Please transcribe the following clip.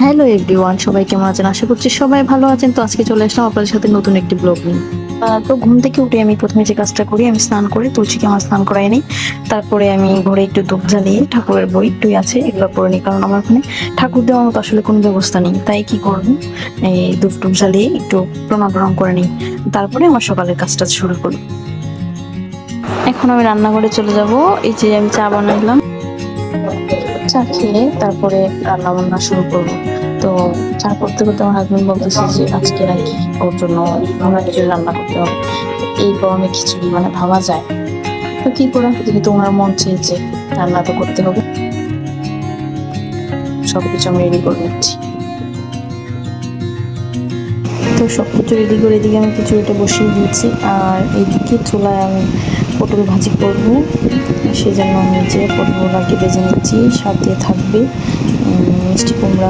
Hello everyone, সবাই কেমন আছেন? আশা করছি সবাই ভালো আছেন। তো আজকে চলে আসলাম আপনাদের সাথে নতুন একটি ব্লগ নিয়ে। তো ঘুম থেকে উঠে আমি প্রথমে যে কাজটা করি, আমি স্নান করে তুলসীকে আমার স্নান করাই নিই। তারপরে আমি ঘরে একটু ধূপ জ্বালিয়ে ঠাকুরের বই একটুই আছে এগুলো পড়ে নিই, কারণ আমার ওখানে ঠাকুর দেওয়ার মতো আসলে কোনো ব্যবস্থা নেই। তাই কি করব, এই ধূপ টুপ জ্বালিয়ে একটু প্রণাম করে নিই। তারপরে আমার সকালের কাজটা শুরু করি। এখন আমি রান্নাঘরে চলে যাব। এই যে আমি চা বানাইলাম, চা খেয়ে তারপরে রান্না বান্না শুরু করবো। তো চা করতে করতে আমার হাজবেন্ড বলতেছে যে আজকে নাকি ওর জন্য আমরা খিচুড়ি রান্না করতে হবে। এই গরমে খিচুড়ি মানে ভাবা যায়? তো কি করা, যেহেতু ওনার মন চেয়েছে রান্না তো করতে হবে। সবকিছু আমি রেডি করে নিচ্ছি। তো সবকিছু রেডি করে এদিকে আমি খিচুড়িটা বসিয়ে দিয়েছি, আর এইদিকে চুলায় আমি পটল ভাজি করব। সেই জন্য আমি যে পটলগুলো আগে ভেজে নিচ্ছি, সাথে থাকবে মিষ্টি কুমড়া,